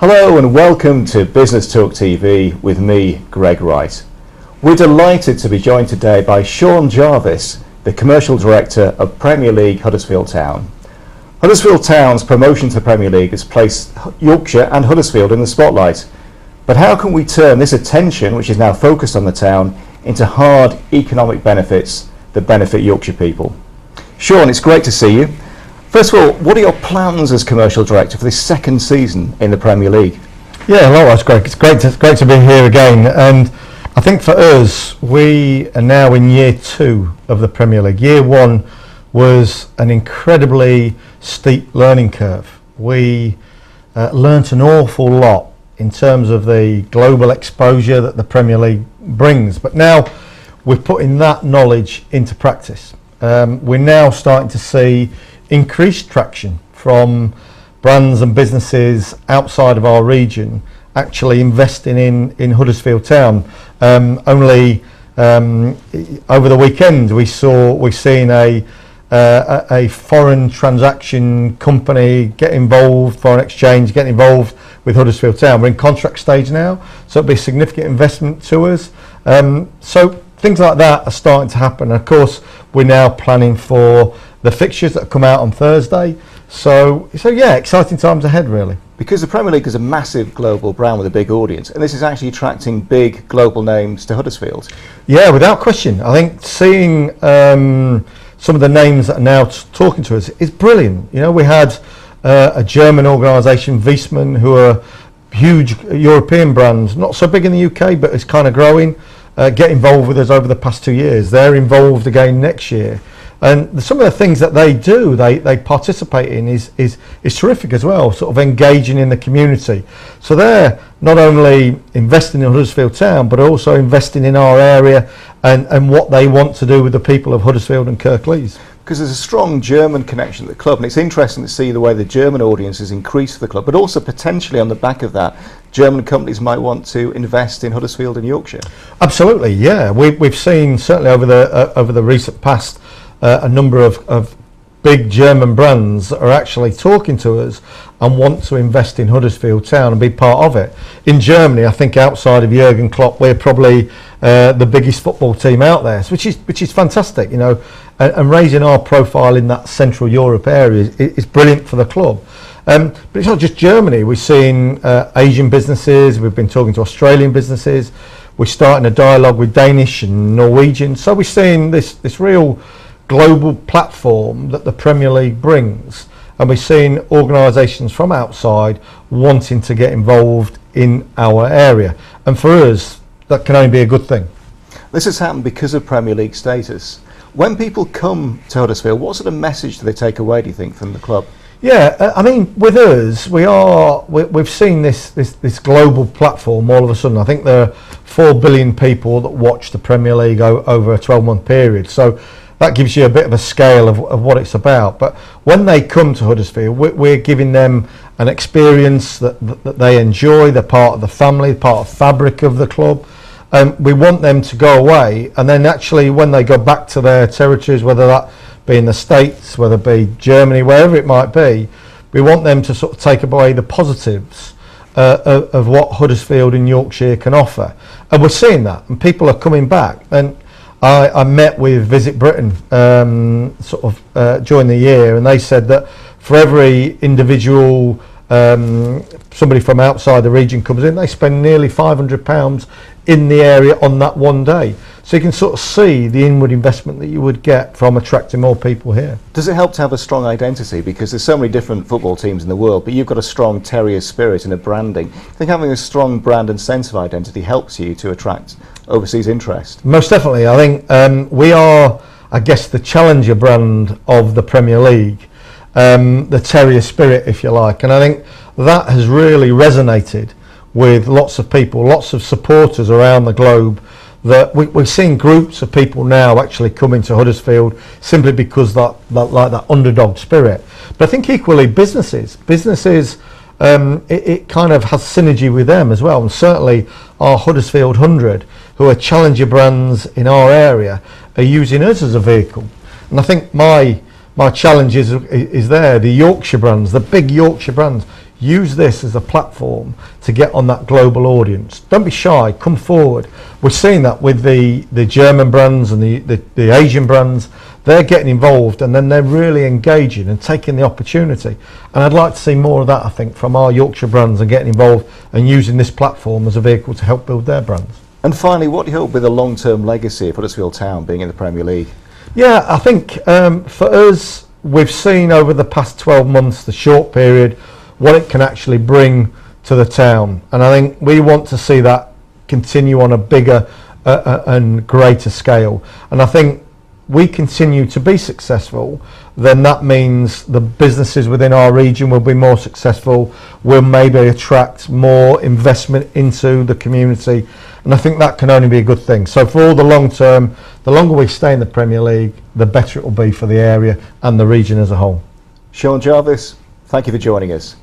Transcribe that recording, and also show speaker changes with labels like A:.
A: Hello and welcome to Business Talk TV with me, Greg Wright. We're delighted to be joined today by Sean Jarvis, the Commercial Director of Premier League Huddersfield Town. Huddersfield Town's promotion to the Premier League has placed Yorkshire and Huddersfield in the spotlight. But how can we turn this attention, which is now focused on the town, into hard economic benefits that benefit Yorkshire people? Sean, it's great to see you. First of all, what are your plans as Commercial Director for this second season in the Premier League?
B: Yeah, hello, that's great. It's great to be here again. And I think for us, we are now in year 2 of the Premier League. Year 1 was an incredibly steep learning curve. We learnt an awful lot in terms of the global exposure that the Premier League brings. But now we're putting that knowledge into practice. We're now starting to see increased traction from brands and businesses outside of our region actually investing in Huddersfield Town. Only over the weekend we've seen a foreign transaction company get involved, foreign exchange get involved with Huddersfield Town. We're in contract stage now, so it'll be a significant investment to us. So things like that are starting to happen. And of course, we're now planning for the fixtures that come out on Thursday. So yeah, exciting times ahead, really.
A: Because the Premier League is a massive global brand with a big audience, and this is actually attracting big global names to Huddersfield. Yeah,
B: without question. I think seeing some of the names that are now talking to us is brilliant. You know, we had a German organisation, Wiesmann, who are huge European brands, not so big in the UK, but it's kind of growing, get involved with us over the past 2 years. They're involved again next year. And some of the things that they do, they participate in is terrific as well, sort of engaging in the community. So they're not only investing in Huddersfield Town, but also investing in our area and what they want to do with the people of Huddersfield and Kirklees.
A: Because there's a strong German connection to the club, and it's interesting to see the way the German audience has increased for the club, but also potentially on the back of that, German companies might want to invest in Huddersfield and Yorkshire.
B: Absolutely, yeah. We've seen certainly over the recent past a number of big German brands that are actually talking to us and want to invest in Huddersfield Town and be part of it. In Germany, I think outside of Jurgen Klopp, we're probably the biggest football team out there, which is fantastic, you know, and raising our profile in that Central Europe area is brilliant for the club. But it's not just Germany. We've seen Asian businesses, we've been talking to Australian businesses, we're starting a dialogue with Danish and Norwegian, so we're seeing this real global platform that the Premier League brings, and we're seeing organisations from outside wanting to get involved in our area, and for us that can only be a good thing.
A: This has happened because of Premier League status. When people come to Huddersfield, what sort of message do they take away, do you think, from the club?
B: Yeah, I mean, with us, we've seen this global platform all of a sudden. I think there are 4 billion people that watch the Premier League over a 12-month period, so that gives you a bit of a scale of what it's about. But when they come to Huddersfield, we're giving them an experience that they enjoy. They're part of the family, part of the fabric of the club. We want them to go away, and then actually when they go back to their territories, whether that be in the States, whether it be Germany, wherever it might be, we want them to sort of take away the positives of what Huddersfield and Yorkshire can offer. And we're seeing that, and people are coming back. And I met with Visit Britain during the year, and they said that for every individual somebody from outside the region comes in, they spend nearly £500 in the area on that one day. So you can sort of see the inward investment that you would get from attracting more people here.
A: Does it help to have a strong identity? Because there's so many different football teams in the world, but you've got a strong Terrier Spirit and a branding. I think having a strong brand and sense of identity helps you to attract overseas interest.
B: Most definitely. I think we are, I guess, the challenger brand of the Premier League, the Terrier Spirit, if you like. And I think that has really resonated with lots of people, lots of supporters around the globe, that we're seeing groups of people now actually coming to Huddersfield simply because that underdog spirit. But I think equally businesses, it kind of has synergy with them as well. And certainly our Huddersfield 100, who are challenger brands in our area, are using us as a vehicle. And I think my challenge is there, the Yorkshire brands, the big Yorkshire brands, use this as a platform to get on that global audience. Don't be shy, come forward. We're seeing that with the German brands and the Asian brands. They're getting involved, and then they're really engaging and taking the opportunity. And I'd like to see more of that, I think, from our Yorkshire brands, and getting involved and using this platform as a vehicle to help build their brands.
A: And finally, what do you hope will be the long-term legacy of Huddersfield Town being in the Premier League?
B: Yeah, I think for us, we've seen over the past 12 months, the short period, what it can actually bring to the town. And I think we want to see that continue on a bigger and greater scale. And I think we continue to be successful, then that means the businesses within our region will be more successful, will maybe attract more investment into the community, and I think that can only be a good thing. So for all the long term, the longer we stay in the Premier League, the better it will be for the area and the region as a whole.
A: Sean Jarvis, thank you for joining us.